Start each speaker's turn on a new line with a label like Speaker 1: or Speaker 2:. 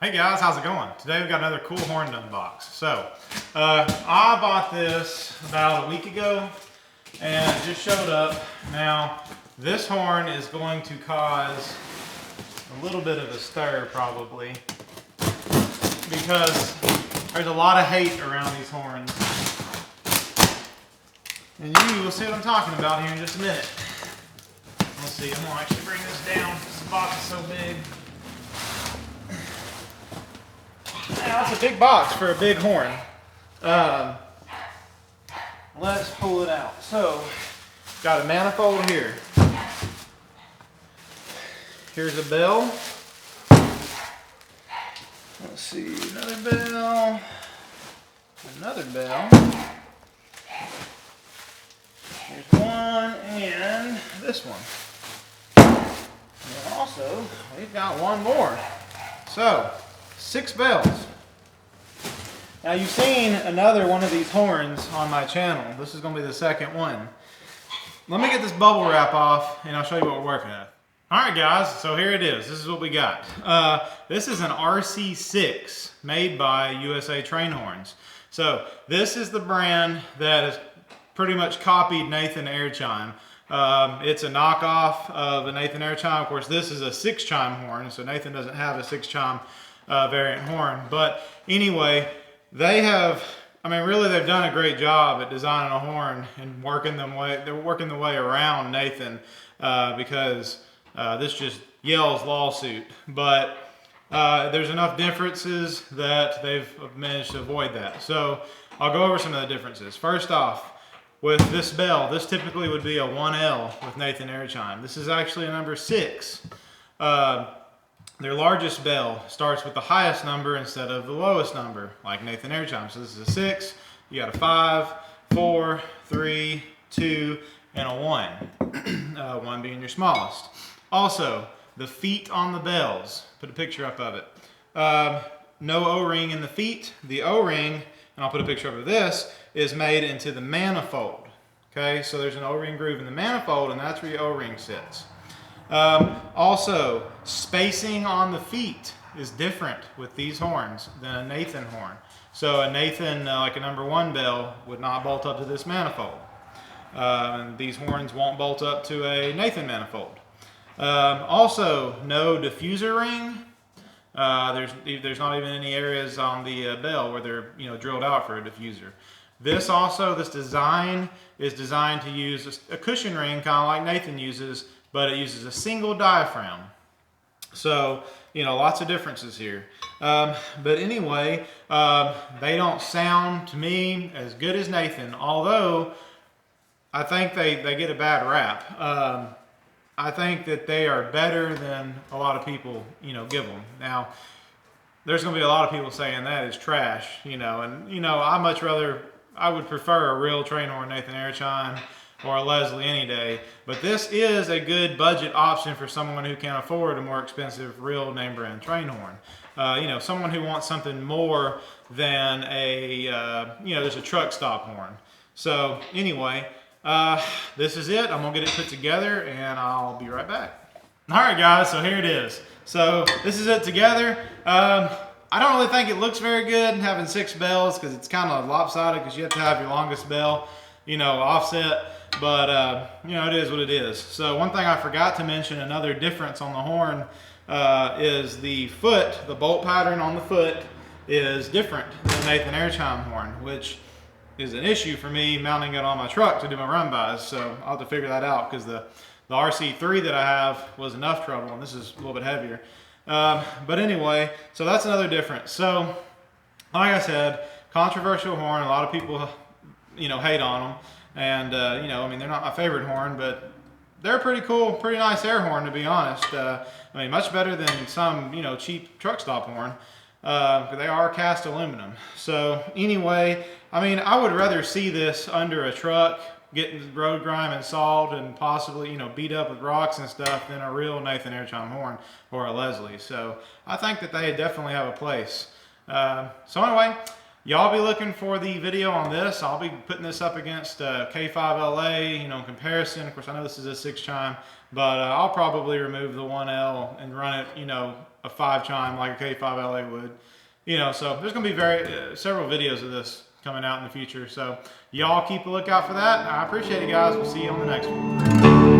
Speaker 1: Hey guys, how's it going? Today we've got another cool horn to unbox. So, I bought this about a week ago and it just showed up. Now, this horn is going to cause a little bit of a stir probably because there's a lot of hate around these horns. And you will see what I'm talking about here in just a minute. Let's see, I'm gonna actually bring this down. This box is so big. Now, that's a big box for a big horn. Let's pull it out. So, got a manifold here. Here's a bell. Let's see, another bell. Another bell. Here's one and this one. And also, we've got one more. So, 6 bells. Now you've seen another one of these horns on my channel. This is going to be the second one. Let me get this bubble wrap off and I'll show you what we're working with. Alright guys, so here it is. This is what we got. This is an RC6 made by USA Train Horns. So this is the brand that has pretty much copied Nathan Air Chime. It's a knockoff of a Nathan Air Chime. Of course, this is a 6-chime horn, so Nathan doesn't have a 6-chime variant horn. But anyway, they have, really they've done a great job at designing a horn and they're working the way around Nathan because this just yells lawsuit. But there's enough differences that they've managed to avoid that. So I'll go over some of the differences. First off, with this bell, this typically would be a 1L with Nathan Air Chime. This is actually a number 6. Their largest bell starts with the highest number instead of the lowest number, like Nathan Air Chime. So this is a 6, you got a 5, 4, 3, 2, and a 1. 1 being your smallest. Also, the feet on the bells. Put a picture up of it. No O-ring in the feet. The O-ring, and I'll put a picture up of this, is made into the manifold. Okay, so there's an O-ring groove in the manifold, and that's where your O-ring sits. Also, spacing on the feet is different with these horns than a Nathan horn. So a Nathan, like a number 1 bell, would not bolt up to this manifold. And these horns won't bolt up to a Nathan manifold. Also, no diffuser ring. There's not even any areas on the bell where they're drilled out for a diffuser. This design is designed to use a cushion ring, kind of like Nathan uses, but it uses a single diaphragm. So, lots of differences here. But anyway, they don't sound to me as good as Nathan, although I think they get a bad rap. I think that they are better than a lot of people, give them. Now, there's going to be a lot of people saying that is trash, and I would prefer a real train horn Nathan Air Chime or a Leslie any day, but this is a good budget option for someone who can afford a more expensive real name brand train horn. Someone who wants something more than just a truck stop horn. So anyway, this is it. I'm gonna get it put together and I'll be right back. All right guys, so here it is. So this is it together. I don't really think it looks very good having 6 bells because it's kind of lopsided because you have to have your longest bell, offset. But, it is what it is. So one thing I forgot to mention, another difference on the horn is the foot, the bolt pattern on the foot is different than Nathan Air Chime horn, which is an issue for me mounting it on my truck to do my run-bys. So I'll have to figure that out because the RC3 that I have was enough trouble and this is a little bit heavier. But anyway, so that's another difference. So, like I said, controversial horn. A lot of people, hate on them. And, they're not my favorite horn, but they're pretty cool, pretty nice air horn, to be honest. Much better than some, cheap truck stop horn. They are cast aluminum. So, anyway, I would rather see this under a truck, getting road grime and salt and possibly, beat up with rocks and stuff than a real Nathan Air Chime horn or a Leslie. So, I think that they definitely have a place. So anyway, Y'all be looking for the video on this. I'll be putting this up against K5LA, you know, in comparison. Of course, I know this is a 6 chime, but I'll probably remove the 1L and run it, you know, a 5 chime like a K5LA would. You know, so there's going to be several videos of this coming out in the future. So y'all keep a lookout for that. I appreciate it, guys. We'll see you on the next one.